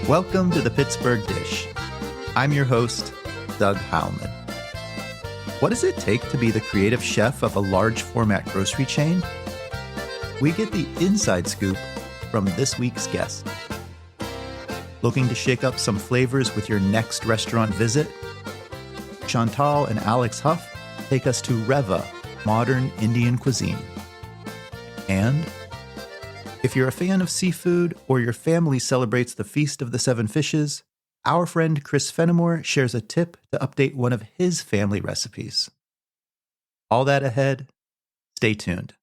Welcome to the Pittsburgh Dish. I'm your host, Doug Howman. What does it take to be the creative chef of a large format grocery chain? We get the inside scoop from this week's guest. Looking to shake up some flavors with your next restaurant visit? Chantal and Alex Huff take us to Reva Modern Indian Cuisine. And if you're a fan of seafood or your family celebrates the Feast of the Seven Fishes, our friend Chris Fennimore shares a tip to update one of his family recipes. All that ahead. Stay tuned.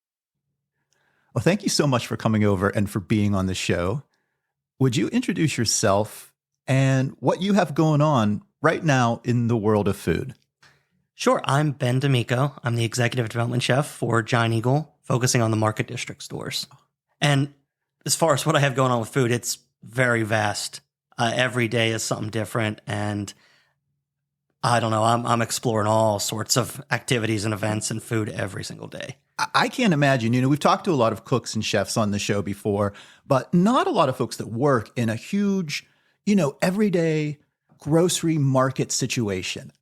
Well, thank you so much for coming over and for being on the show. Would you introduce yourself and what you have going on right now in the world of food? Sure. I'm Ben D'Amico. I'm the executive development chef for Giant Eagle, focusing on the Market District stores. And as far as what I have going on with food, it's very vast. Every day is something different. And I don't know, I'm exploring all sorts of activities and events and food every single day. I can't imagine, we've talked to a lot of cooks and chefs on the show before, but not a lot of folks that work in a huge, everyday grocery market situation.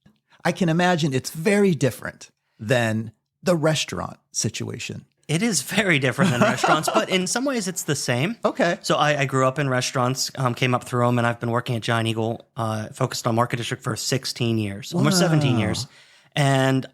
I can imagine it's very different than the restaurant situation. It is very different than restaurants, but in some ways it's the same. Okay. So I grew up in restaurants, came up through them, and I've been working at Giant Eagle, focused on Market District for 16 years, almost 17 years. And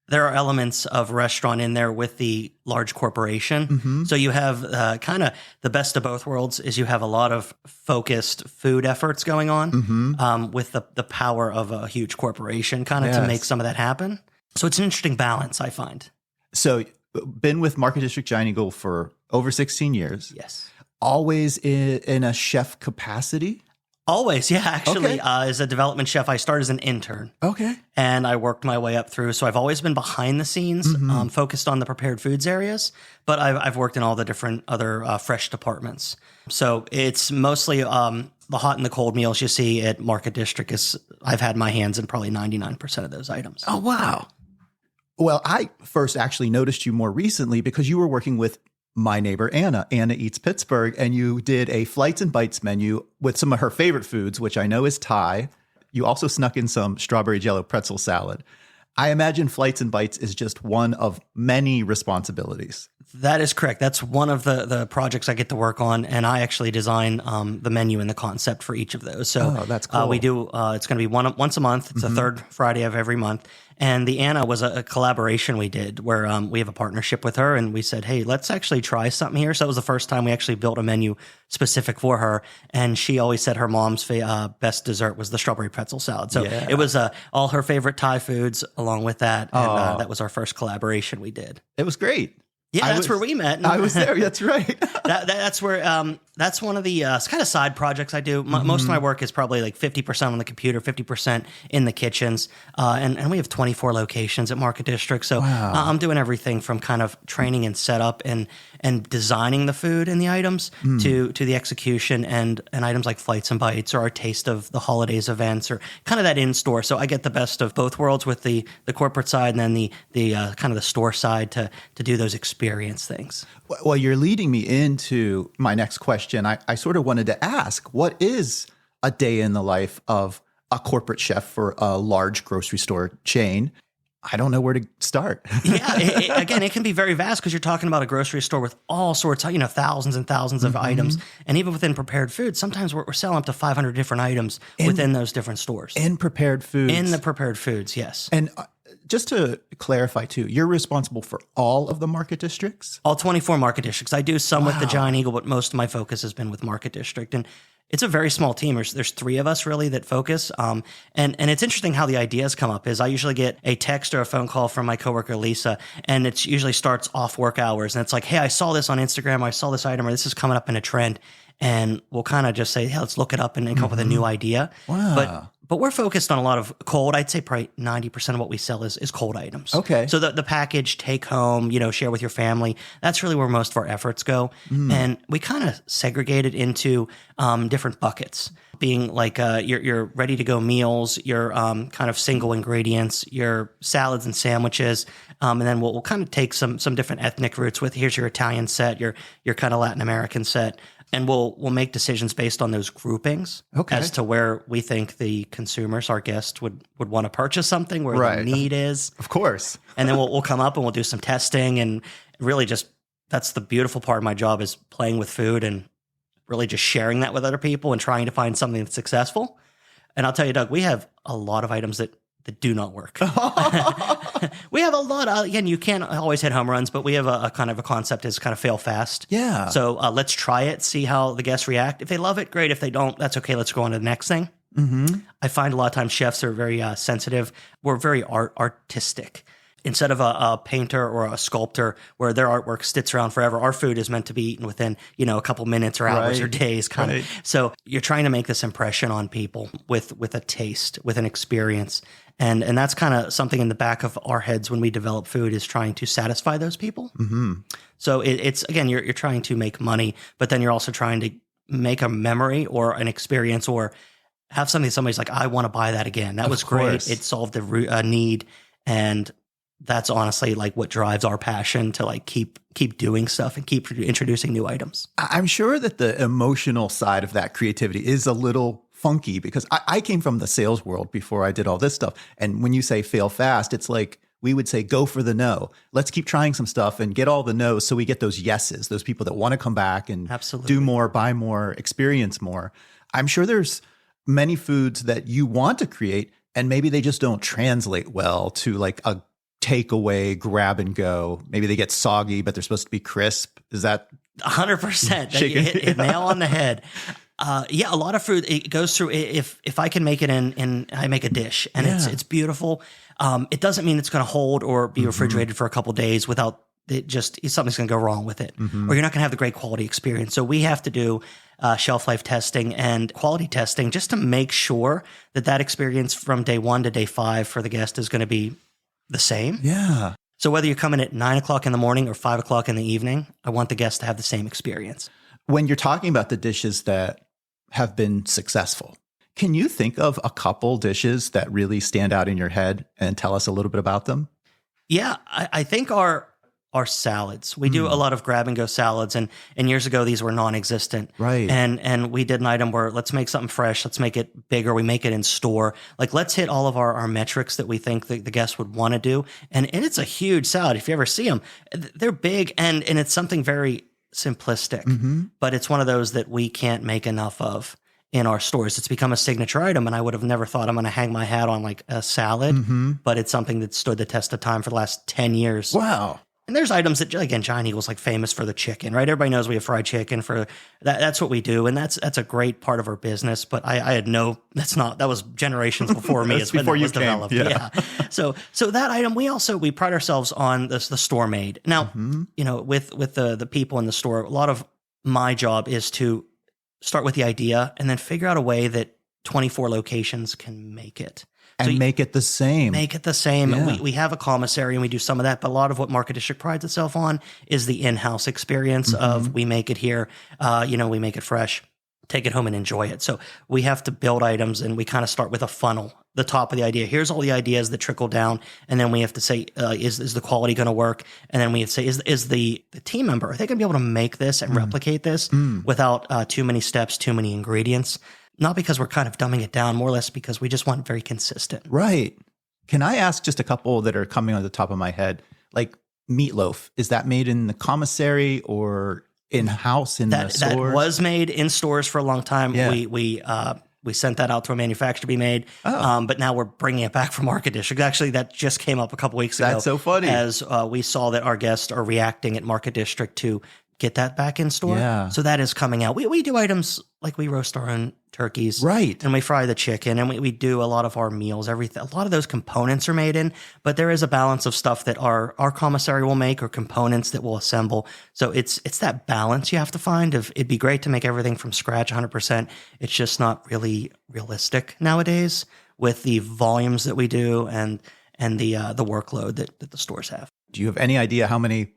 there are elements of restaurant in there with the large corporation. Mm-hmm. So you have kind of the best of both worlds is you have a lot of focused food efforts going on with the power of a huge corporation kind of to make some of that happen. So it's an interesting balance, I find. So been with Market District Giant Eagle for over 16 years. Yes. Always in a chef capacity? Always, yeah. Actually, as a development chef, I started as an intern. Okay. And I worked my way up through. So I've always been behind the scenes, focused on the prepared foods areas, but I've worked in all the different other fresh departments. So it's mostly the hot and the cold meals you see at Market District. I've had my hands in probably 99% of those items. Oh, wow. Well, I first actually noticed you more recently because you were working with my neighbor, Ana Eats Pittsburgh, and you did a Flights and Bites menu with some of her favorite foods, which I know is Thai. You also snuck in some strawberry jello pretzel salad. I imagine Flights and Bites is just one of many responsibilities. That is correct. That's one of the projects I get to work on, and I actually design the menu and the concept for each of those. So that's cool. We do. It's going to be once a month. It's the third Friday of every month. And the Ana was a collaboration we did where we have a partnership with her, and we said, hey, let's actually try something here. So that was the first time we actually built a menu specific for her. And she always said her mom's best dessert was the strawberry pretzel salad. So it was all her favorite Thai foods along with that. And that was our first collaboration we did. It was great. Yeah, that's where we met. I was there. That's right. That's where that's one of the kind of side projects I do. Most of my work is probably like 50% on the computer, 50% in the kitchens. And we have 24 locations at Market District. So I'm doing everything from kind of training and setup and designing the food and the items to the execution and items like Flights and Bites or our Taste of the Holidays events or kind of that in-store. So I get the best of both worlds with the corporate side and then the kind of the store side to do those experience things. Well, you're leading me into my next question. I sort of wanted to ask, what is a day in the life of a corporate chef for a large grocery store chain? I don't know where to start. Again, it can be very vast because you're talking about a grocery store with all sorts of, thousands and thousands of items. And even within prepared food, sometimes we're selling up to 500 different items within those different stores. In prepared foods. In the prepared foods, yes. And just to clarify too, you're responsible for all of the Market Districts? All 24 Market Districts. I do some with the Giant Eagle, but most of my focus has been with Market District. And it's a very small team. There's three of us really that focus. And it's interesting how the ideas come up is I usually get a text or a phone call from my coworker, Lisa, and it usually starts off work hours. And it's like, hey, I saw this on Instagram. I saw this item or this is coming up in a trend. And we'll kind of just say, hey, let's look it up and come up with a new idea. Wow. But we're focused on a lot of cold. I'd say probably 90% of what we sell is cold items. Okay. So the package, take home, share with your family. That's really where most of our efforts go. And we kind of segregate it into different buckets, being like your ready to go meals, your kind of single ingredients, your salads and sandwiches. And then we'll kind of take some different ethnic roots with here's your Italian set, your kind of Latin American set. And we'll make decisions based on those groupings as to where we think the consumers, our guests, would want to purchase something, where the need is. Of course. And then we'll come up and we'll do some testing, and really just, that's the beautiful part of my job, is playing with food and really just sharing that with other people and trying to find something that's successful. And I'll tell you, Doug, we have a lot of items that do not work. We have a lot of, again, you can't always hit home runs, but we have a kind of a concept is kind of fail fast. Yeah. So let's try it, see how the guests react. If they love it, great. If they don't, that's okay. Let's go on to the next thing. Mm-hmm. I find a lot of times chefs are very sensitive. We're very artistic. Instead of a painter or a sculptor where their artwork sits around forever, our food is meant to be eaten within, a couple minutes or hours or days kind of. So you're trying to make this impression on people with a taste, with an experience. And that's kind of something in the back of our heads when we develop food, is trying to satisfy those people. Mm-hmm. So it's, again, you're trying to make money, but then you're also trying to make a memory or an experience, or have something somebody's like, I want to buy that again. That was great. It solved a need. And that's honestly like what drives our passion to like keep doing stuff and keep introducing new items. I'm sure that the emotional side of that creativity is a little funky, because I came from the sales world before I did all this stuff. And when you say fail fast, it's like we would say, go for the no. Let's keep trying some stuff and get all the no's, so we get those yeses, those people that want to come back and do more, buy more, experience more. I'm sure there's many foods that you want to create, and maybe they just don't translate well to like a takeaway, grab and go. Maybe they get soggy, but they're supposed to be crisp. Is that 100%? You hit nail on the head. Yeah, a lot of food, it goes through. If I can make it in I make a dish and it's beautiful. It doesn't mean it's going to hold or be refrigerated for a couple of days without it. Just something's going to go wrong with it, or you're not going to have the great quality experience. So we have to do shelf life testing and quality testing just to make sure that experience from day 1 to day 5 for the guest is going to be the same. Yeah. So whether you're coming at 9 o'clock in the morning or 5 o'clock in the evening, I want the guests to have the same experience. When you're talking about the dishes that have been successful, can you think of a couple dishes that really stand out in your head and tell us a little bit about them? Yeah, I think our salads. We do a lot of grab and go salads, and years ago these were non-existent. Right. And we did an item where let's make something fresh, let's make it bigger, we make it in store. Like let's hit all of our metrics that we think the guests would want to do. And it's a huge salad. If you ever see them, they're big, and it's something very simplistic, but it's one of those that we can't make enough of in our stores. It's become a signature item, and I would have never thought I'm going to hang my hat on like a salad, but it's something that stood the test of time for the last 10 years. Wow. And there's items that, again, Giant Eagle's like famous for the chicken, right? Everybody knows we have fried chicken for that. That's what we do. And that's a great part of our business. But I had that was generations before me. It's before you came. Developed. Yeah. So that item, we pride ourselves on the store made. Now, with the people in the store, a lot of my job is to start with the idea and then figure out a way that 24 locations can make it. And make it the same. Make it the same. Yeah. We have a commissary and we do some of that, but a lot of what Market District prides itself on is the in-house experience of we make it here, we make it fresh, take it home and enjoy it. So we have to build items, and we kind of start with a funnel, the top of the idea. Here's all the ideas that trickle down, and then we have to say, is the quality going to work? And then we have to say, is the team member, are they going to be able to make this and replicate this without too many steps, too many ingredients? Not because we're kind of dumbing it down, more or less because we just want very consistent. Right. Can I ask just a couple that are coming on the top of my head? Like meatloaf, is that made in the commissary or in-house in the stores? That was made in stores for a long time. Yeah. We sent that out to a manufacturer to be made, but now we're bringing it back from Market District. Actually, that just came up a couple weeks ago. That's so funny. As we saw that our guests are reacting at Market District to get that back in store. Yeah. So that is coming out. We do items like we roast our own turkeys. Right. And we fry the chicken, and we do a lot of our meals, everything. A lot of those components are made in, but there is a balance of stuff that our commissary will make, or components that we'll assemble. So it's that balance you have to find of, it'd be great to make everything from scratch 100%. It's just not really realistic nowadays with the volumes that we do and the workload that the stores have. Do you have any idea how many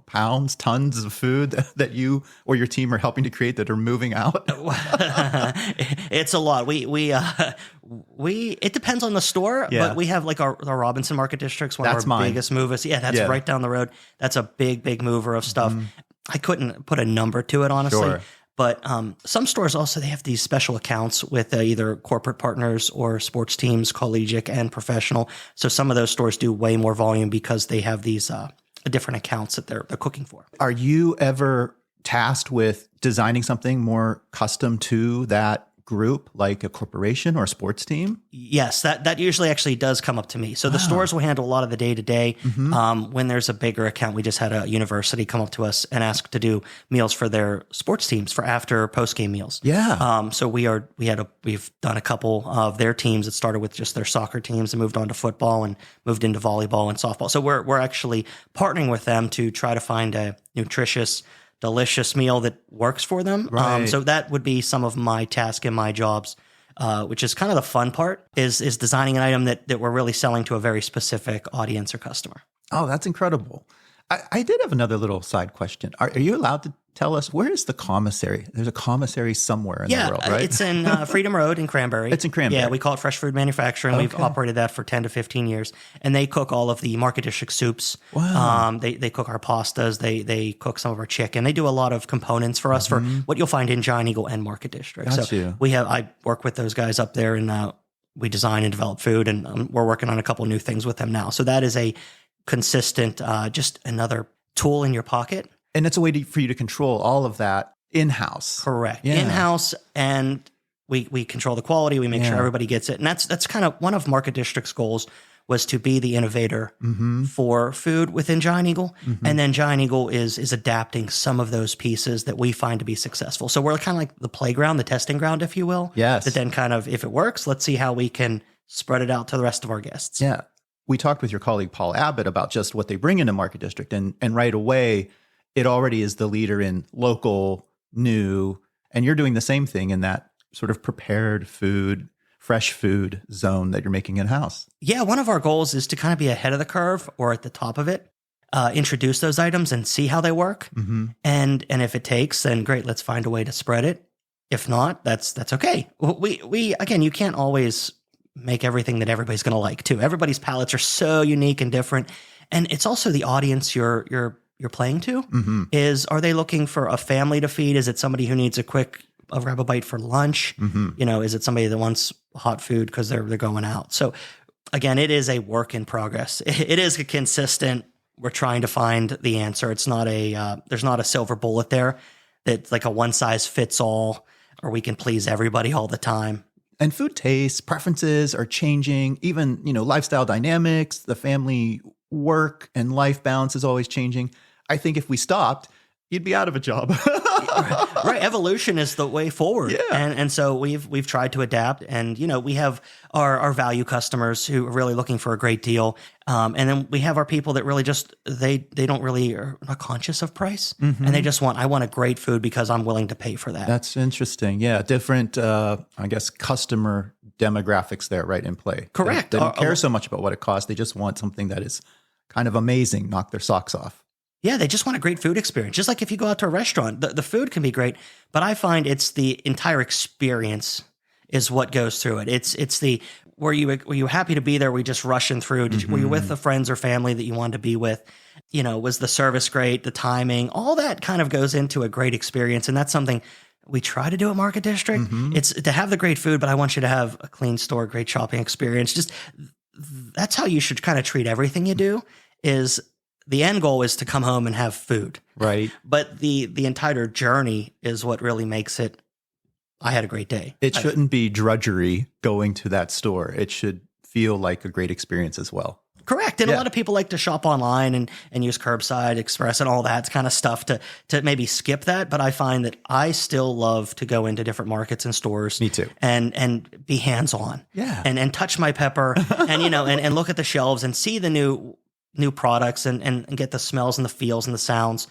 pounds, tons of food that you or your team are helping to create that are moving out? It's a lot. It depends on the store, but we have like our Robinson Market District's one of our biggest movers. Yeah, that's right down the road. That's a big mover of stuff. I couldn't put a number to it, honestly. Sure. But some stores also, they have these special accounts with either corporate partners or sports teams, collegiate and professional. So some of those stores do way more volume because they have these different accounts that they're cooking for. Are you ever tasked with designing something more custom to that group, like a corporation or a sports team? Yes, that usually actually does come up to me. So the stores will handle a lot of the day-to-day. When there's a bigger account, we just had a university come up to us and ask to do meals for their sports teams for after post-game meals. Yeah. So we've done a couple of their teams. It started with just their soccer teams and moved on to football and moved into volleyball and softball. So we're actually partnering with them to try to find a nutritious, delicious meal that works for them. Right. So that would be some of my task and my jobs, which is kind of the fun part, is designing an item that we're really selling to a very specific audience or customer. Oh, that's incredible. I did have another little side question. Are you allowed to tell us, where is the commissary? There's a commissary somewhere in the world, right? It's in Freedom Road in Cranberry. It's in Cranberry. Yeah, we call it Fresh Food Manufacturing. Okay. We've operated that for 10 to 15 years. And they cook all of the market district soups. Wow. They cook our pastas. They cook some of our chicken. They do a lot of components for us for what you'll find in Giant Eagle and Market District. I work with those guys up there, and we design and develop food, and we're working on a couple new things with them now. So that is a consistent, just another tool in your pocket. And it's a way for you to control all of that in-house. Correct. Yeah. In-house, and we control the quality. We make sure everybody gets it. And that's kind of one of Market District's goals, was to be the innovator for food within Giant Eagle. And then Giant Eagle is adapting some of those pieces that we find to be successful. So we're kind of like the playground, the testing ground, if you will. Yes. That then kind of, if it works, let's see how we can spread it out to the rest of our guests. Yeah. We talked with your colleague, Paul Abbott, about just what they bring into Market District. And right away, it already is the leader in local, new, and you're doing the same thing in that sort of prepared food, fresh food zone that you're making in-house. Yeah, one of our goals is to kind of be ahead of the curve or at the top of it, introduce those items and see how they work. And if it takes, then great, let's find a way to spread it. If not, that's okay. We again, you can't always make everything that everybody's going to like too. Everybody's palates are so unique and different. And it's also the audience you're playing to. Are they looking for a family to feed? Is it somebody who needs a quick grab a bite for lunch? Is it somebody that wants hot food because they're going out? So again, it is a work in progress. It is a consistent, we're trying to find the answer. It's not there's not a silver bullet there that's like a one size fits all, or we can please everybody all the time. And food tastes, preferences are changing. Even, lifestyle dynamics, the family work and life balance is always changing. I think if we stopped, you'd be out of a job. Right. Evolution is the way forward. Yeah. And so we've tried to adapt, and, we have our value customers who are really looking for a great deal. And then we have our people that really just, they don't really are not conscious of price, and they just I want a great food because I'm willing to pay for that. That's interesting. Yeah. Different, customer demographics there right in play. Correct. They don't care so much about what it costs. They just want something that is kind of amazing, knock their socks off. Yeah, they just want a great food experience. Just like if you go out to a restaurant, the food can be great, but I find it's the entire experience is what goes through it. It's the, were you happy to be there? Were you just rushing through? Were you with the friends or family that you wanted to be with? Was the service great? The timing, all that kind of goes into a great experience. And that's something we try to do at Market District. It's to have the great food, but I want you to have a clean store, great shopping experience. Just that's how you should kind of treat everything you do. Is the end goal is to come home and have food. Right. But the entire journey is what really makes it, I had a great day. It shouldn't be drudgery going to that store. It should feel like a great experience as well. Correct. And a lot of people like to shop online and use curbside, express, and all that kind of stuff to maybe skip that. But I find that I still love to go into different markets and stores. Me too. And be hands-on. Yeah. And touch my pepper and, and look at the shelves and see the new products and get the smells and the feels and the sounds.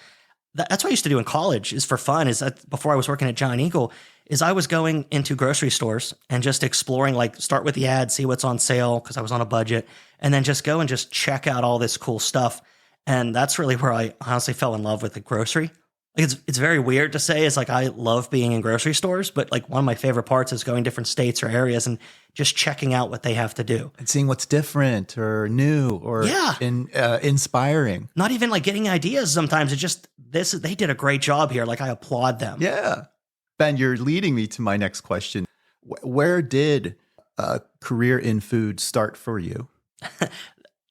That's what I used to do in college is for fun, is that before I was working at Giant Eagle, is I was going into grocery stores and just exploring, like start with the ad, see what's on sale because I was on a budget, and then just go and just check out all this cool stuff. And that's really where I honestly fell in love with the grocery. Like it's very weird to say, it's like I love being in grocery stores, but like one of my favorite parts is going different states or areas and just checking out what they have to do. And seeing what's different or new or inspiring. Not even like getting ideas sometimes. It's just they did a great job here. Like I applaud them. Yeah. Ben, you're leading me to my next question. Where did a career in food start for you?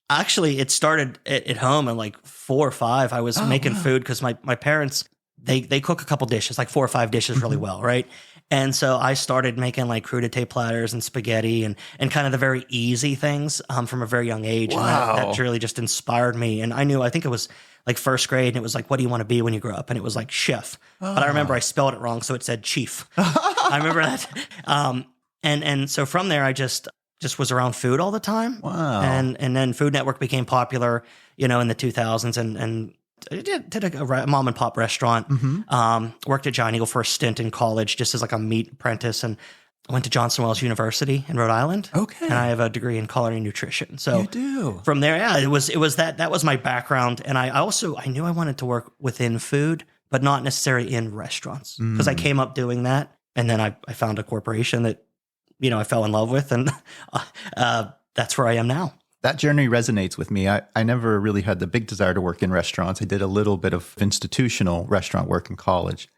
Actually, it started at home at like 4 or 5. I was making food because my parents, they cook a couple dishes, like 4 or 5 dishes really well, right? And so I started making like crudité platters and spaghetti and kind of the very easy things from a very young age. Wow. And that really just inspired me. And I think it was like first grade, and it was like, what do you want to be when you grow up? And it was like chef. But I remember I spelled it wrong, so it said chief. I remember that. And so from there, I just was around food all the time. Wow. And then Food Network became popular, in the 2000s, and I did a mom and pop restaurant. Worked at Giant Eagle for a stint in college, just as like a meat apprentice, and I went to Johnson Wales University in Rhode Island. Okay. And I have a degree in culinary nutrition. So you do. From there, yeah, it was that was my background, and I knew I wanted to work within food, but not necessarily in restaurants, because I came up doing that, and then I found a corporation that I fell in love with, and that's where I am now. That journey resonates with me. I never really had the big desire to work in restaurants. I did a little bit of institutional restaurant work in college,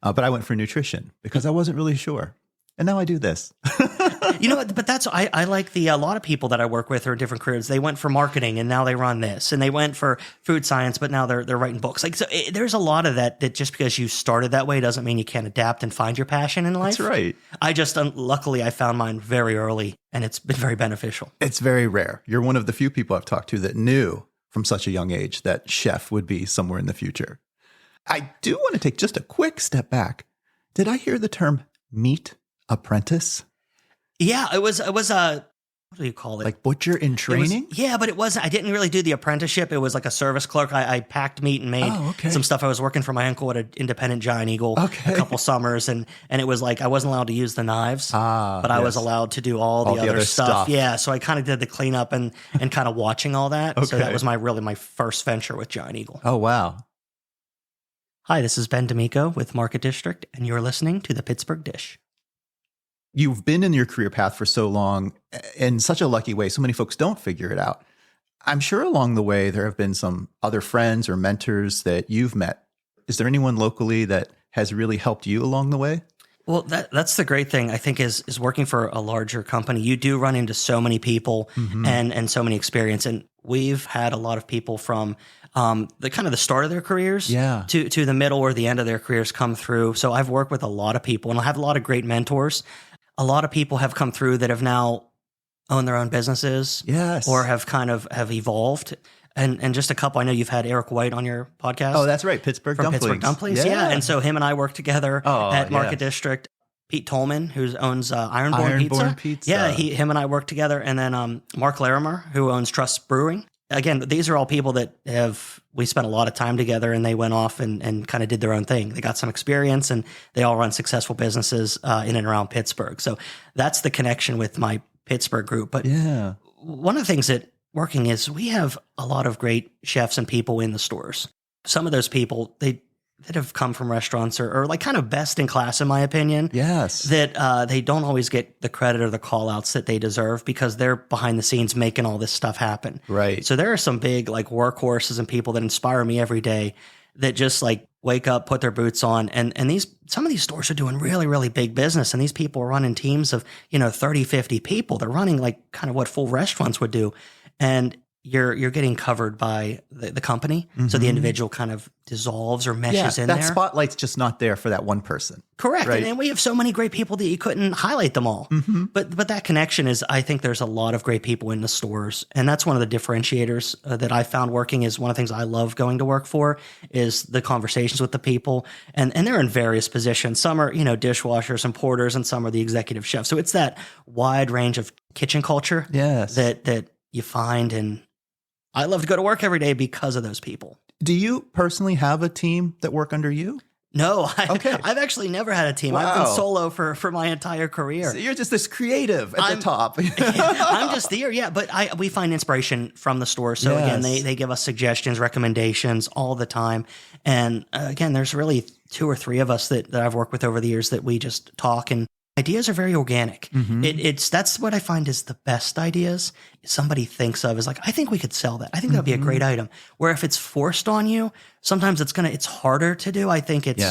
but I went for nutrition because I wasn't really sure. And now I do this. But that's, I like a lot of people that I work with are in different careers. They went for marketing and now they run this, and they went for food science, but now they're writing books. Like, so there's a lot of that just because you started that way doesn't mean you can't adapt and find your passion in life. That's right. I just, luckily I found mine very early, and it's been very beneficial. It's very rare. You're one of the few people I've talked to that knew from such a young age that chef would be somewhere in the future. I do want to take just a quick step back. Did I hear the term meat apprentice? Yeah, it was what do you call it? Like butcher in training? But it wasn't. I didn't really do the apprenticeship. It was like a service clerk. I packed meat and made some stuff. I was working for my uncle at an independent Giant Eagle a couple summers, and it was like I wasn't allowed to use the knives, but I was allowed to do all the other stuff. Yeah, so I kind of did the cleanup and kind of watching all that. Okay. So that was my first venture with Giant Eagle. Oh, wow. Hi, this is Ben D'Amico with Market District, and you're listening to The Pittsburgh Dish. You've been in your career path for so long in such a lucky way. So many folks don't figure it out. I'm sure along the way, there have been some other friends or mentors that you've met. Is there anyone locally that has really helped you along the way? Well, that's the great thing, I think, is working for a larger company. You do run into so many people and so many experience. And we've had a lot of people from the kind of the start of their careers to the middle or the end of their careers come through. So I've worked with a lot of people, and I have a lot of great mentors. A lot of people have come through that have now owned their own businesses, or have evolved. And just a couple, I know you've had Eric White on your podcast. Oh, that's right. Pittsburgh Dumplings. Yeah. And so him and I worked together at Market District. Pete Tolman, who owns Ironborn Pizza. Yeah, him and I worked together. And then Mark Larimer, who owns Trust Brewing. Again, these are all people that we spent a lot of time together, and they went off and kind of did their own thing. They got some experience, and they all run successful businesses in and around Pittsburgh. So that's the connection with my Pittsburgh group. But one of the things that working is we have a lot of great chefs and people in the stores. Some of those people, that have come from restaurants are like kind of best in class, in my opinion. Yes. That they don't always get the credit or the call outs that they deserve because they're behind the scenes making all this stuff happen. Right. So there are some big like workhorses and people that inspire me every day that just like wake up, put their boots on. And some of these stores are doing really, really big business. And these people are running teams of, 30, 50 people. They're running like kind of what full restaurants would do. And you're getting covered by the company. So the individual kind of dissolves or meshes in there. That spotlight's just not there for that one person. Correct. Right? And we have so many great people that you couldn't highlight them all. But that connection is, I think there's a lot of great people in the stores. And that's one of the differentiators that I found working is one of the things I love going to work for is the conversations with the people. And they're in various positions. Some are, dishwashers and porters, and some are the executive chefs. So it's that wide range of kitchen culture that you find. And I love to go to work every day because of those people. Do you personally have a team that work under you? No, I've actually never had a team. Wow. I've been solo for my entire career. So you're just this creative at the top. I'm just there, but we find inspiration from the store. So again, they give us suggestions, recommendations all the time. And again, there's really 2 or 3 of us that I've worked with over the years that we just talk, and ideas are very organic. That's what I find is the best ideas somebody thinks of is like, I think we could sell that. I think that'd be a great item. Where if it's forced on you, sometimes it's harder to do. I think it's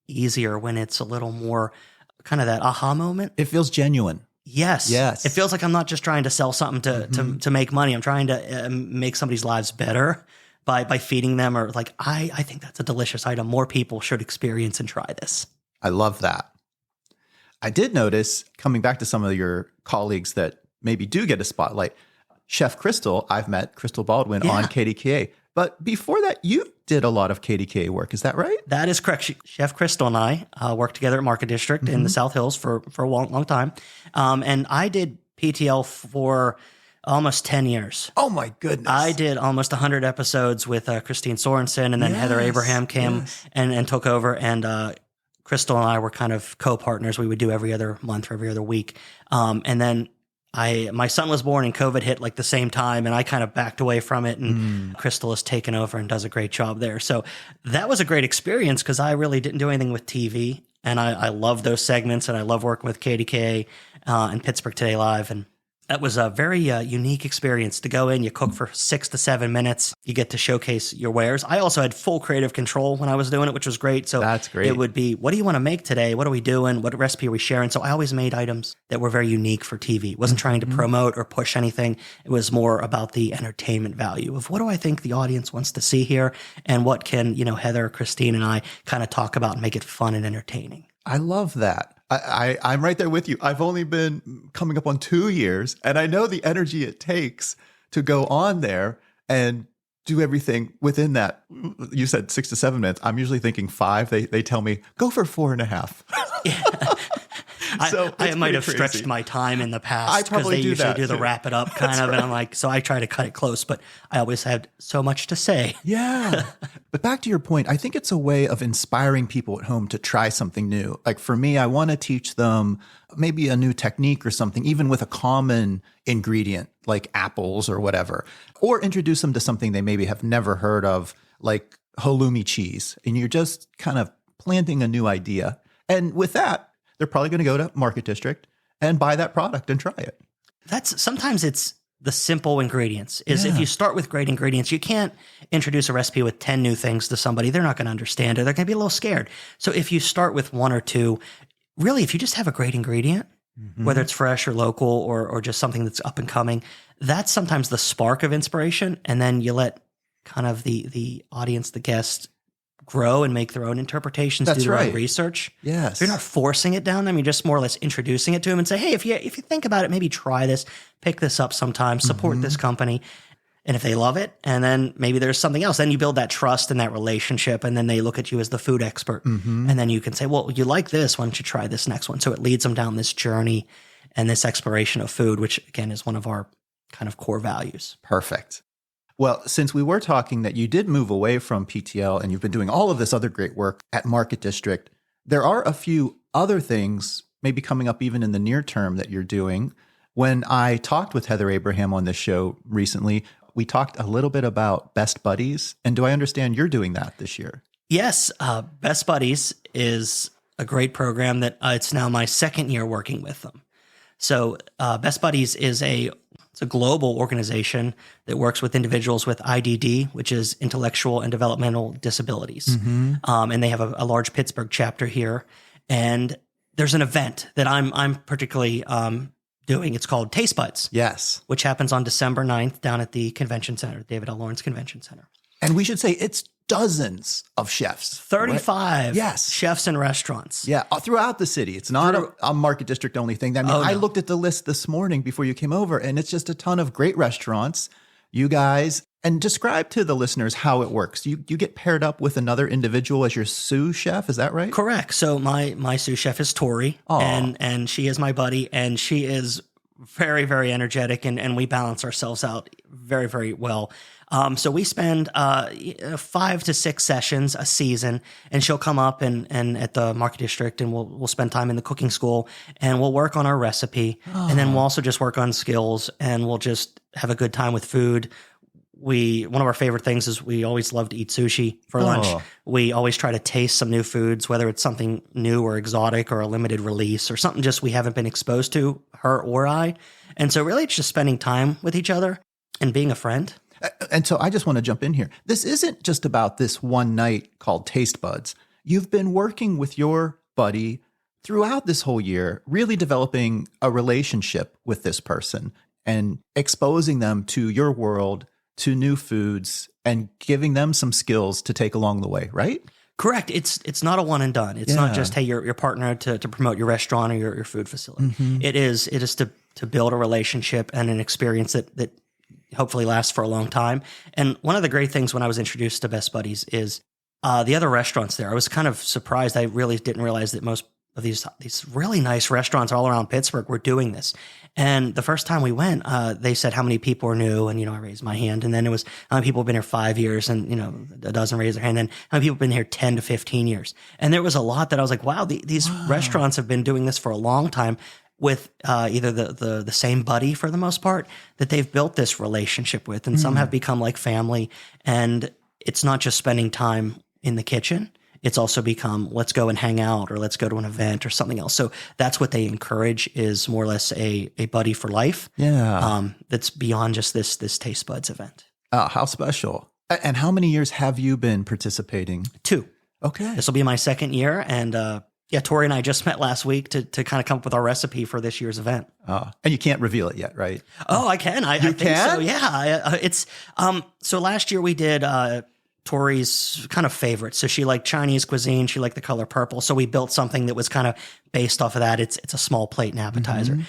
easier when it's a little more kind of that aha moment. It feels genuine. Yes. Yes. It feels like I'm not just trying to sell something to make money. I'm trying to make somebody's lives better by feeding them, or like, I think that's a delicious item. More people should experience and try this. I love that. I did notice, coming back to some of your colleagues that maybe do get a spotlight, Chef Crystal, I've met Crystal Baldwin on KDKA. But before that, you did a lot of KDKA work. Is that right? That is correct. Chef Crystal and I worked together at Market District in the South Hills for a long time. And I did PTL for almost 10 years. Oh, my goodness. I did almost 100 episodes with Christine Sorensen, and then Heather Abraham came and took over. And Crystal and I were kind of co-partners. We would do every other month or every other week. And then my son was born and COVID hit like the same time, and I kind of backed away from it, and Crystal has taken over and does a great job there. So that was a great experience because I really didn't do anything with TV, and I love those segments, and I love working with KDKA and Pittsburgh Today Live. And that was a very unique experience to go in. You cook for 6 to 7 minutes. You get to showcase your wares. I also had full creative control when I was doing it, which was great. So that's great. It would be, what do you want to make today? What are we doing? What recipe are we sharing? So I always made items that were very unique for TV. It wasn't trying to promote or push anything. It was more about the entertainment value of what do I think the audience wants to see here, and what can, Heather, Christine, and I kind of talk about and make it fun and entertaining. I love that. I'm right there with you. I've only been coming up on 2 years, and I know the energy it takes to go on there and do everything within that. You said 6 to 7 minutes. I'm usually thinking 5. They tell me, go for 4.5. Yeah. So I might have stretched my time in the past because they usually do the wrap it up kind of. And I'm like, so I try to cut it close, but I always had so much to say. Yeah. But back to your point, I think it's a way of inspiring people at home to try something new. Like for me, I want to teach them maybe a new technique or something, even with a common ingredient like apples or whatever, or introduce them to something they maybe have never heard of, like halloumi cheese. And you're just kind of planting a new idea. And with that, they're probably going to go to Market District and buy that product and try it. Sometimes it's the simple ingredients. If you start with great ingredients, you can't introduce a recipe with 10 new things to somebody. They're not going to understand it. They're going to be a little scared. So if you start with 1 or 2, really, if you just have a great ingredient, whether it's fresh or local or just something that's up and coming, that's sometimes the spark of inspiration. And then you let kind of the audience, the guest, grow and make their own interpretations, do their own research. Yes. So you're not forcing it down them. You're just more or less introducing it to them and say, hey, if you think about it, maybe try this, pick this up sometime, support this company. And if they love it, and then maybe there's something else, then you build that trust and that relationship, and then they look at you as the food expert. And then you can say, well, you like this, why don't you try this next one? So it leads them down this journey and this exploration of food, which again is one of our kind of core values. Perfect. Well, since we were talking that you did move away from PTL and you've been doing all of this other great work at Market District, there are a few other things maybe coming up even in the near term that you're doing. When I talked with Heather Abraham on this show recently, we talked a little bit about Best Buddies. And do I understand you're doing that this year? Yes. Best Buddies is a great program that it's now my 2nd year working with them. So Best Buddies is it's a global organization that works with individuals with IDD, which is intellectual and developmental disabilities. And they have a large Pittsburgh chapter here. And there's an event that I'm particularly doing. It's called Taste Buds. Yes. Which happens on December 9th down at the Convention Center, David L. Lawrence Convention Center. And we should say it's dozens of chefs. 35 right? chefs and restaurants. Yeah, throughout the city. It's not a Market District only thing. I mean, I looked at the list this morning before you came over, and it's just a ton of great restaurants. You guys, and describe to the listeners how it works. You get paired up with another individual as your sous chef. Is that right? Correct. So my sous chef is Tori, and she is my buddy, and she is very, very energetic, and we balance ourselves out very, very well. So we spend 5 to 6 sessions a season, and she'll come up and at the Market District, and we'll spend time in the cooking school, and we'll work on our recipe, and then we'll also just work on skills, and we'll just have a good time with food. One of our favorite things is we always love to eat sushi for lunch. We always try to taste some new foods, whether it's something new or exotic or a limited release or something just we haven't been exposed to, her or I. And so really it's just spending time with each other and being a friend. And so I just want to jump in here. This isn't just about this one night called Taste Buds. You've been working with your buddy throughout this whole year, really developing a relationship with this person and exposing them to your world, to new foods, and giving them some skills to take along the way, right? Correct. It's not a one and done. It's not just, hey, you're partnered to promote your restaurant or your food facility. It is to build a relationship and an experience that hopefully lasts for a long time. And one of the great things when I was introduced to Best Buddies is the other restaurants there. I was kind of surprised. I really didn't realize that most of these really nice restaurants all around Pittsburgh were doing this. And the first time we went, they said how many people are new, and I raised my hand. And then it was how many people have been here 5 years, and a dozen raised their hand. And how many people have been here 10 to 15 years. And there was a lot that I was like, wow, these restaurants have been doing this for a long time with either the same buddy for the most part that they've built this relationship with, and some have become like family. And it's not just spending time in the kitchen. It's also become, let's go and hang out, or let's go to an event or something else. So that's what they encourage, is more or less a buddy for life. Yeah. That's beyond just this Taste Buds event. Oh, how special. And how many years have you been participating? 2. Okay. This will be my 2nd year. And Tori and I just met last week to kind of come up with our recipe for this year's event. And you can't reveal it yet, right? Oh, I can. I think so. Yeah. It's so last year we did Tori's kind of favorite. So she liked Chinese cuisine. She liked the color purple. So we built something that was kind of based off of that. It's a small plate and appetizer.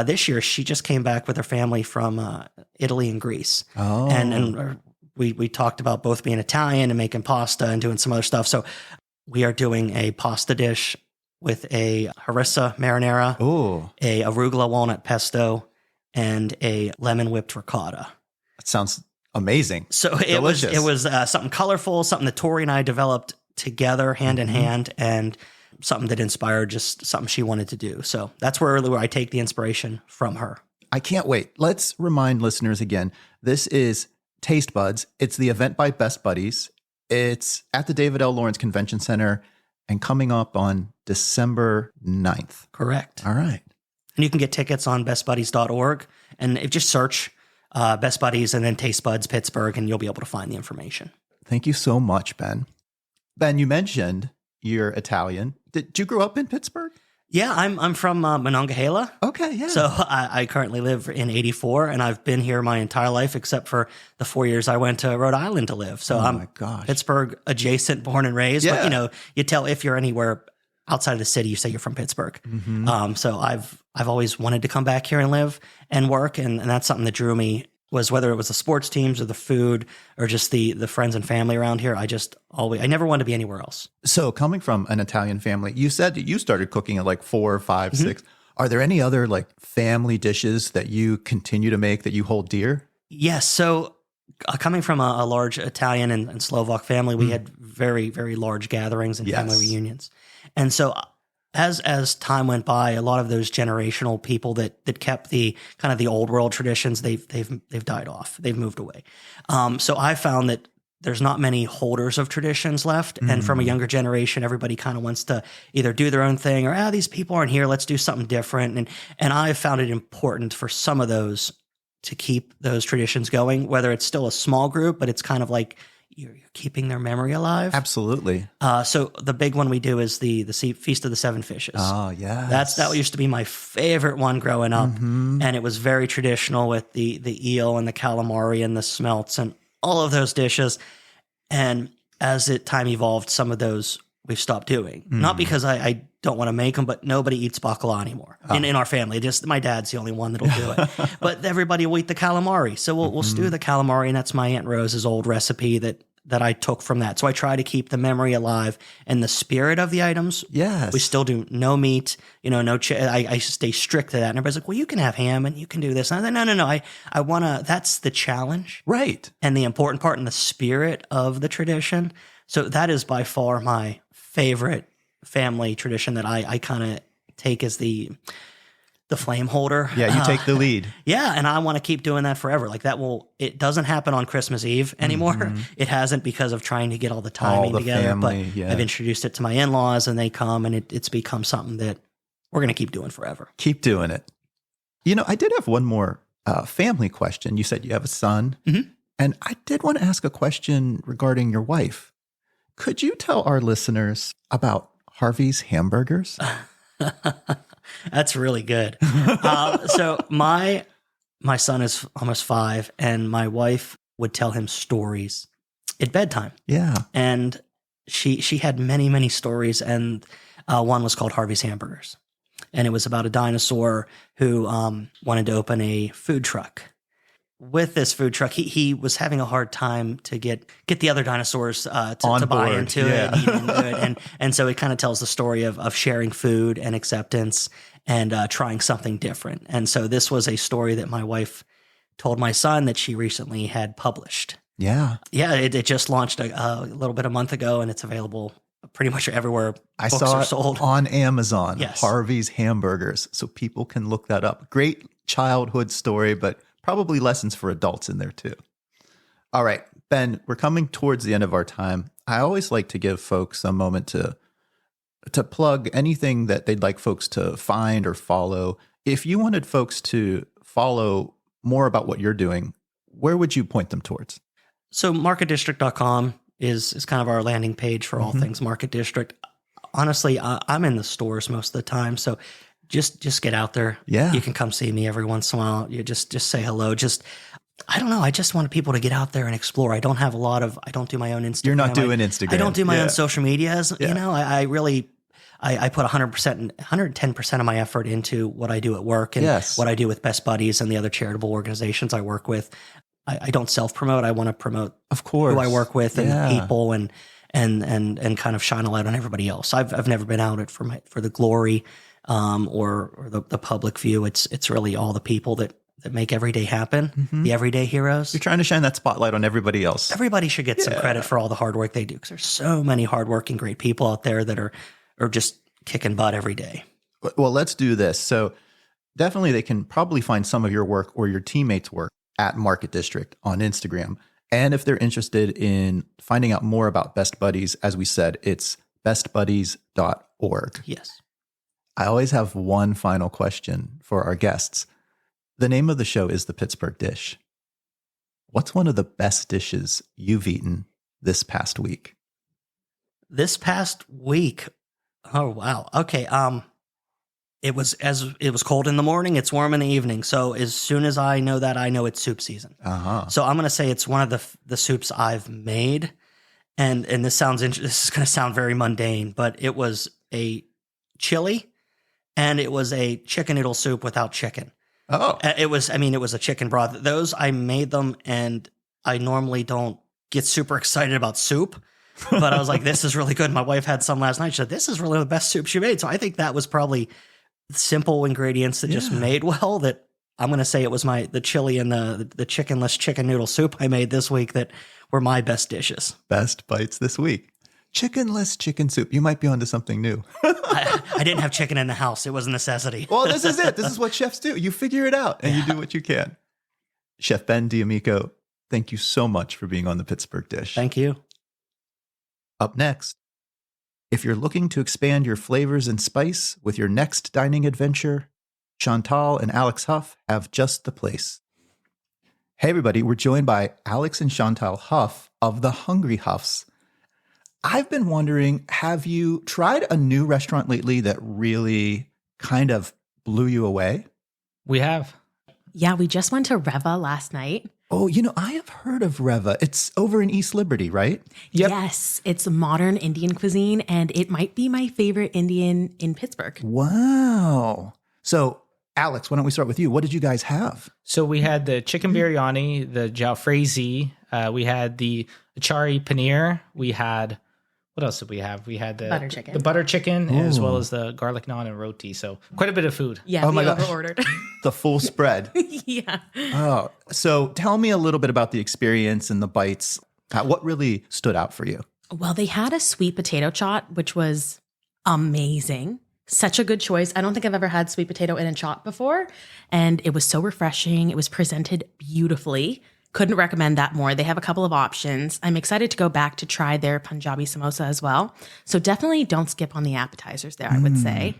This year, she just came back with her family from Italy and Greece. Oh. And we talked about both being Italian and making pasta and doing some other stuff. So we are doing a pasta dish with a harissa marinara, a arugula walnut pesto, and a lemon whipped ricotta. That sounds amazing. So Delicious. it was something colorful, something that Tori and I developed together, hand in hand, and something that inspired just something she wanted to do. So that's where I take the inspiration from her. I can't wait. Let's remind listeners again, this is Taste Buds. It's the event by Best Buddies. It's at the David L. Lawrence Convention Center and coming up on December 9th. Correct. All right. And you can get tickets on bestbuddies.org, and if you just search Best Buddies and then Taste Buds Pittsburgh, and you'll be able to find the information. Thank you so much, Ben. Ben, you mentioned you're Italian. Did you grow up in Pittsburgh? Yeah, I'm from Monongahela. Okay, yeah. So I currently live in 84, and I've been here my entire life except for the 4 years I went to Rhode Island to live. So I'm Pittsburgh adjacent, born and raised. Yeah. But you tell if you're anywhere outside of the city, you say you're from Pittsburgh. So I've always wanted to come back here and live and work, and that's something that drew me, was whether it was the sports teams or the food or just the friends and family around here. I never wanted to be anywhere else. So coming from an Italian family, you said that you started cooking at like 4, 5, 6. Are there any other like family dishes that you continue to make that you hold dear? Yes. So coming from a large Italian and Slovak family, we had very, very large gatherings and family reunions. And so as time went by, a lot of those generational people that kept the kind of the old world traditions, they've died off. They've moved away. So I found that there's not many holders of traditions left. And from a younger generation, everybody kind of wants to either do their own thing or, these people aren't here, let's do something different. And I found it important for some of those to keep those traditions going, whether it's still a small group, but it's kind of like you're keeping their memory alive. Absolutely. So the big one we do is the Feast of the Seven Fishes. Oh, yeah. That used to be my favorite one growing up. And it was very traditional with the eel and the calamari and the smelts and all of those dishes. And as time evolved, some of those we've stopped doing. Not because I don't want to make them, but nobody eats bacala anymore in our family. Just my dad's the only one that'll do it. But everybody will eat the calamari. So we'll stew the calamari, and that's my Aunt Rose's old recipe that I took from that. So I try to keep the memory alive and the spirit of the items. Yes. We still do no meat, no I stay strict to that. And everybody's like, well, you can have ham and you can do this. And I said, no. I want to, that's the challenge. Right. And the important part and the spirit of the tradition. So that is by far my favorite family tradition that I kind of take as the flame holder. Yeah, you take the lead. Yeah, and I want to keep doing that forever. Like it doesn't happen on Christmas Eve anymore. It hasn't because of trying to get all the timing together. Family, but I've introduced it to my in-laws and they come, and it's become something that we're going to keep doing forever. Keep doing it. I did have one more family question. You said you have a son. And I did want to ask a question regarding your wife. Could you tell our listeners about Harvey's Hamburgers? That's really good. So my son is almost 5, and my wife would tell him stories at bedtime. Yeah. And she had many, many stories, and one was called Harvey's Hamburgers. And it was about a dinosaur who wanted to open a food truck. With this food truck, he was having a hard time to get the other dinosaurs to buy into it, eat into it. And so it kind of tells the story of sharing food and acceptance and trying something different. And so this was a story that my wife told my son that she recently had published. Yeah. Yeah, it just launched a little bit a month ago, and it's available pretty much everywhere I books saw are it sold. on Amazon, Yes. Harvey's Hamburgers, so people can look that up. Great childhood story, but probably lessons for adults in there too. All right, Ben, we're coming towards the end of our time. I always like to give folks a moment to plug anything that they'd like folks to find or follow. If you wanted folks to follow more about what you're doing, where would you point them towards? So marketdistrict.com is kind of our landing page for all things Market District. Honestly, I'm in the stores most of the time, so just get out there. Yeah. You can come see me every once in a while. You just say hello. I don't know. I just want people to get out there and explore. I don't do my own Instagram. You're not doing Instagram. I don't do my own social medias. Yeah. You know, I really put 100%, 110% of my effort into what I do at work and what I do with Best Buddies and the other charitable organizations I work with. I don't self-promote. I want to promote, of course, who I work with and the people and kind of shine a light on everybody else. I've never been out for the glory or the public view. It's really all the people that make every day happen, the everyday heroes. You're trying to shine that spotlight on everybody else. Everybody should get some credit for all the hard work they do, because there's so many hardworking, great people out there that are just kicking butt every day. Well, let's do this. So definitely they can probably find some of your work or your teammates' work at Market District on Instagram. And if they're interested in finding out more about Best Buddies, as we said, it's bestbuddies.org. Yes. I always have one final question for our guests. The name of the show is The Pittsburgh Dish. What's one of the best dishes you've eaten this past week? This past week. Oh, wow. Okay. It was cold in the morning. It's warm in the evening. So as soon as I know that, I know it's soup season. So I'm going to say it's one of the soups I've made. And this is going to sound very mundane, but it was a chili and it was a chicken noodle soup without chicken. Oh, it was a chicken broth. Those, I made them, and I normally don't get super excited about soup, but I was like, this is really good. My wife had some last night. She said, this is really the best soup she made. So I think that was probably simple ingredients that just made well, that I'm going to say it was the chili and the chickenless chicken noodle soup I made this week that were my best dishes. Best bites this week. Chickenless chicken soup. You might be onto something new. I didn't have chicken in the house. It was a necessity. Well, this is it. This is what chefs do. You figure it out and you do what you can. Chef Ben D'Amico, thank you so much for being on The Pittsburgh Dish. Thank you. Up next, if you're looking to expand your flavors and spice with your next dining adventure, Chantal and Alex Huff have just the place. Hey, everybody. We're joined by Alex and Chantal Huff of the Hungry Huffs. I've been wondering, have you tried a new restaurant lately that really kind of blew you away? We have. Yeah, we just went to Reva last night. Oh, I have heard of Reva. It's over in East Liberty, right? Yep. Yes, it's modern Indian cuisine, and it might be my favorite Indian in Pittsburgh. Wow. So, Alex, why don't we start with you? What did you guys have? So we had the chicken biryani, the jalfrezi. We had the achari paneer. We had, what else did we have? We had the butter chicken. The butter chicken, as well as the garlic naan and roti. So quite a bit of food. Yeah, Oh my we gosh. over-ordered. The full spread. Yeah. Oh, so tell me a little bit about the experience and the bites. What really stood out for you? Well, they had a sweet potato chaat, which was amazing. Such a good choice. I don't think I've ever had sweet potato in a chaat before. And it was so refreshing. It was presented beautifully. Couldn't recommend that more. They have a couple of options. I'm excited to go back to try their Punjabi samosa as well. So definitely don't skip on the appetizers there, I would say.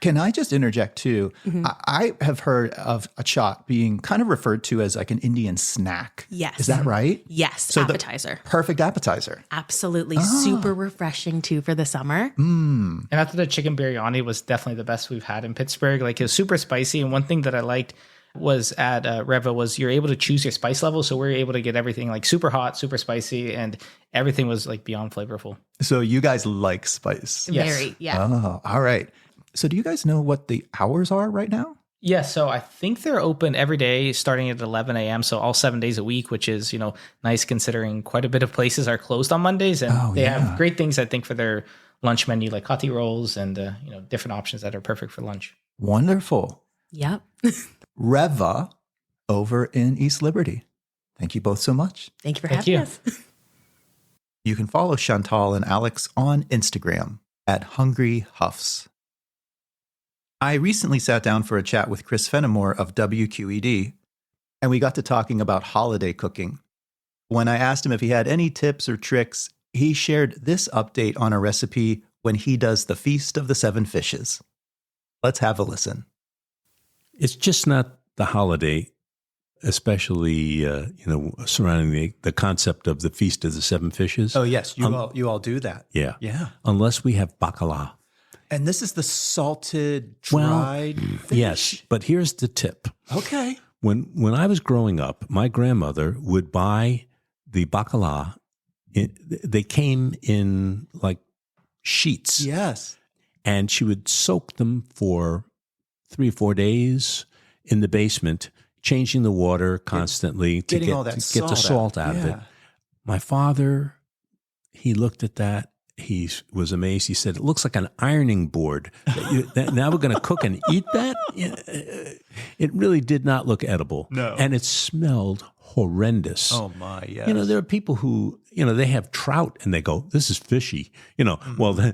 Can I just interject too? I have heard of a chaat being kind of referred to as like an Indian snack. Yes. Is that right? Yes, So appetizer. Perfect appetizer. Absolutely. Super refreshing too for the summer. And after the chicken biryani was definitely the best we've had in Pittsburgh. Like, it was super spicy. And one thing that I liked was at Reva was you're able to choose your spice level. So we're able to get everything like super hot, super spicy, and everything was like beyond flavorful. So you guys like spice. Yes. Very, yeah. Oh, all right. So do you guys know what the hours are right now? Yeah, so I think they're open every day starting at 11 a.m. So all 7 days a week, which is, nice considering quite a bit of places are closed on Mondays. And they have great things, I think, for their lunch menu, like hoti rolls and, different options that are perfect for lunch. Wonderful. Yep. Reva over in East Liberty. Thank you both so much. Thank you for Thank having you. us. You can follow Chantal and Alex on Instagram at Hungry Huffs. I recently sat down for a chat with Chris Fennimore of WQED, and we got to talking about holiday cooking. When I asked him if he had any tips or tricks, he shared this update on a recipe when he does the Feast of the Seven Fishes. Let's have a listen. It's just not the holiday, especially surrounding the concept of the Feast of the Seven Fishes. Oh, yes, you all do that. Yeah. Yeah. Unless we have bacala. And this is the salted, dried fish. Yes, but here's the tip. Okay. When I was growing up, my grandmother would buy the bacala. They came in like sheets. Yes. And she would soak them for 3 or 4 days in the basement, changing the water constantly to Getting all that get the salt out of it. My father, he looked at that. He was amazed. He said, "It looks like an ironing board. Now we're going to cook and eat that?" It really did not look edible. No. And it smelled horrendous. Oh, my, yes. There are people who, they have trout and they go, "This is fishy." Well, they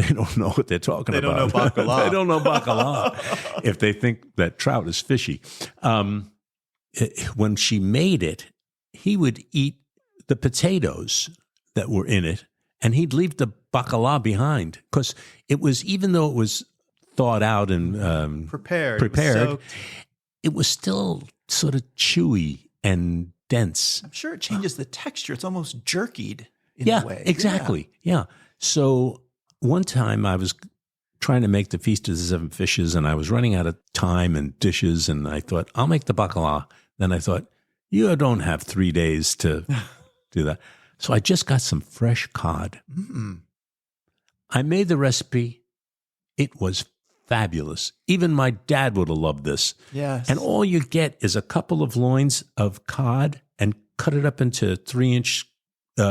don't know what they're talking They about. don't know bacala. They don't know bacala if they think that trout is fishy. When she made it, he would eat the potatoes that were in it, and he'd leave the bacala behind because it was, even though it was thawed out and prepared, it was still sort of chewy and dense. I'm sure it changes the texture. It's almost jerkied in a way. Exactly. Yeah. So one time I was trying to make the Feast of the Seven Fishes, and I was running out of time and dishes, and I thought, I'll make the bacala. Then I thought, you don't have 3 days to do that. So I just got some fresh cod. Mm. I made the recipe. It was fabulous. Even my dad would have loved this. Yes. And all you get is a couple of loins of cod and cut it up into 3-inch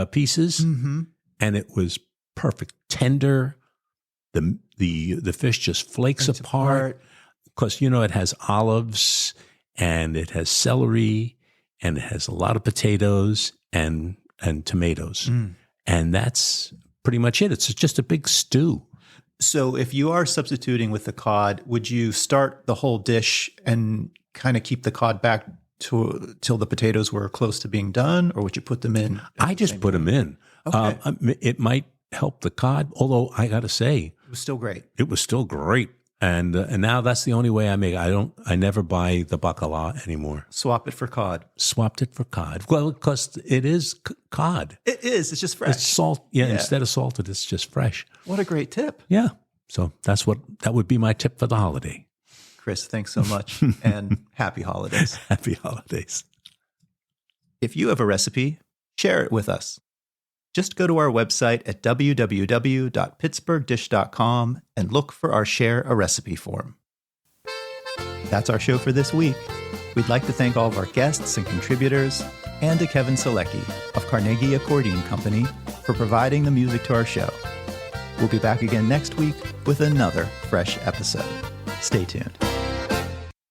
pieces. Mm-hmm. And it was perfect. Tender. The fish just flakes apart. Because, it has olives and it has celery and it has a lot of potatoes and tomatoes. Mm. And that's pretty much it. It's just a big stew. So if you are substituting with the cod, would you start the whole dish and kind of keep the cod back till the potatoes were close to being done, or would you put them in? I just put them in. Okay. It might help the cod, although I got to say, It was still great. it was still great. And now that's the only way I make it. I never buy the bacala anymore. Swap it for cod. Swapped it for cod. Well, because it is cod. It is. It's just fresh. It's salt. Yeah, instead of salted, it's just fresh. What a great tip. Yeah. So that would be my tip for the holiday. Chris, thanks so much. And happy holidays. Happy holidays. If you have a recipe, share it with us. Just go to our website at www.pittsburghdish.com and look for our Share a Recipe form. That's our show for this week. We'd like to thank all of our guests and contributors, and to Kevin Selecki of Carnegie Accordion Company for providing the music to our show. We'll be back again next week with another fresh episode. Stay tuned.